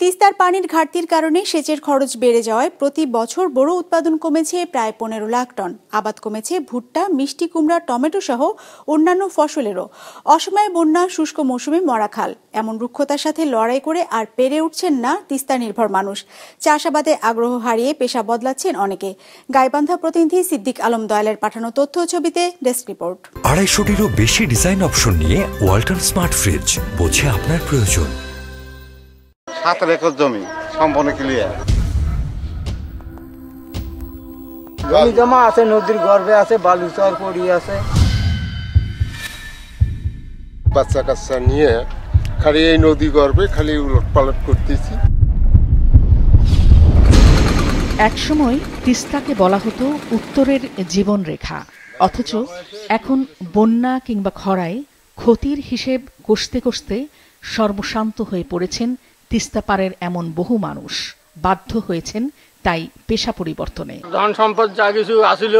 তিস্তার পানির ঘাটতির কারণে সেচের খরচ বেড়ে যাওয়ায় প্রতি বছর বোরো উৎপাদন কমেছে প্রায় 15 লাখ টন। আবাদ কমেছে ভুট্টা, মিষ্টি কুমড়া, টমেটো সহ অন্যান্য ফসলেরও। অসময়ে বন্যা, শুষ্ক মৌসুমে মরা খাল, এমন রুক্ষতার সাথে লড়াই করে আর পেরে উঠছেন না তিস্তা নির্ভর মানুষ। চাষাবাদে আগ্রহ হারিয়ে পেশা বদলাচ্ছেন অনেকে। গাইবান্ধা প্রতিনিধি সিদ্দিক আলম দয়ালের পাঠানো তথ্য ছবিতে ডেস্ক রিপোর্ট। 250-টিরও বেশি ডিজাইন অপশন নিয়ে ওয়ালটন স্মার্ট ফ্রিজ, বোঝে আপনার প্রয়োজন। 7 একর জমি সম্পূর্ণ ক্লিয়ার। জমি জমা আছে, নদীর গর্ভে আছে, বালুচর পড়ি আছে। বাচ্চা কাচ্চা নিয়ে খালি এই নদী গর্ভে খালি উলট পালট করতেছি। একসময় তিস্তাকে বলা হতো উত্তরের জীবনরেখা, অথচ এখন বন্যা কিংবা খরায় ক্ষতির হিসেব কষতে কষতে সর্বশান্ত হয়ে পড়েছেন তিস্তা পারের এমন বহু মানুষ। বাধ্য হয়েছেন তাই পেশা পরিবর্তনে। ধন সম্পদ যা কিছু আসিল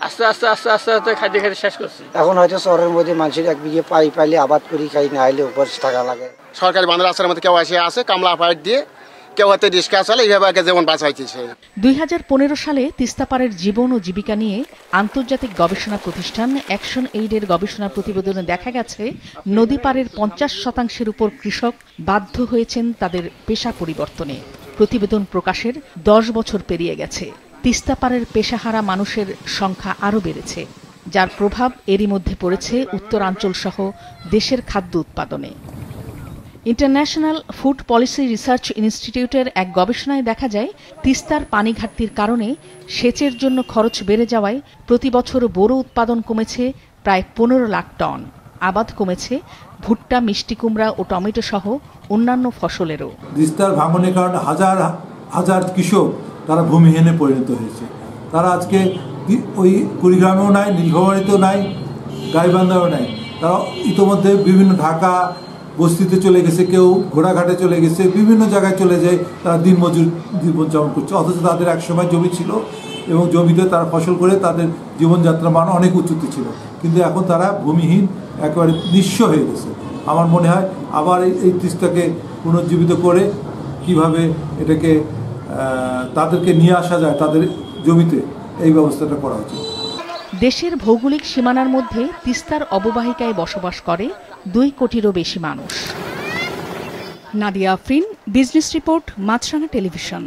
আস্তে আস্তে আস্তে আস্তে আস্তে খাইতে খাইতে শেষ করছি। এখন হয়তো শহরের মধ্যে মানুষের 1 বিঘে পাইলে আবাদ করি খাই, না আইলে উপর টাকা লাগে। সরকারি বান্ধব রাস্তার মধ্যে কেউ আসে কামলা পাইট দিয়ে, কেউ হাতে রিক্সা চলে, এইভাবে যেমন বাঁচাইতেছে। 2015 সালে তিস্তাপাড়ের জীবন ও জীবিকা নিয়ে আন্তর্জাতিক গবেষণা প্রতিষ্ঠান অ্যাকশন এইডের গবেষণা প্রতিবেদনে দেখা গেছে, নদী পাড়ের 50% উপর কৃষক বাধ্য হয়েছেন তাদের পেশা পরিবর্তনে। প্রতিবেদন প্রকাশের 10 বছর পেরিয়ে গেছে। তিস্তাপাড়ের পেশাহারা মানুষের সংখ্যা আরও বেড়েছে, যার প্রভাব এরই মধ্যে পড়েছে উত্তরাঞ্চল সহ দেশের খাদ্য উৎপাদনে। ইন্টারন্যাশনাল ফুড পলিসি রিসার্চ ইনস্টিটিউটের এক গবেষণায় দেখা যায়, তিস্তার পানি ঘাটতির কারণে সেচের জন্য খরচ বেড়ে যাওয়ায় প্রতি বছর বোরো উৎপাদন কমেছে প্রায় 15 লাখ টন। আবাদ কমেছে ভুট্টা, মিষ্টি কুমড়া ও টমেটো সহ অন্যান্য ফসলেরও। তিস্তার ভাঙনের কারণে হাজার হাজার কৃষক তারা ভূমিহীনে পরিণত হয়েছে। তারা আজকে ওই কুড়িগ্রামেও নাই, নীলফামারীতেও নাই, গাইবান্ধাও নাই। তারা ইতোমধ্যে বিভিন্ন ঢাকা বস্তিতে চলে গেছে, কেউ ঘোড়াঘাটে চলে গেছে, বিভিন্ন জায়গায় চলে যায়। তারা দিনমজুর জীবনযাপন করছে, অথচ তাদের একসময় জমি ছিল এবং জমিতে তারা ফসল করে তাদের জীবনযাত্রার মান অনেক উঁচুতে ছিল, কিন্তু এখন তারা ভূমিহীন, একেবারে নিঃস্ব হয়ে গেছে। আমার মনে হয় আবার এই তিস্তাকে পুনর্জীবিত করে কিভাবে এটাকে তাদেরকে নিয়ে আসা যায় তাদের জমিতে, এই ব্যবস্থাটা করা উচিত। দেশের ভৌগোলিক সীমানার মধ্যে তিস্তার অববাহিকায় বসবাস করে 2 কোটিরও বেশি মানুষ। নাদিয়া আফরিন, বিজনেস রিপোর্ট, মাছরাঙা টেলিভিশন।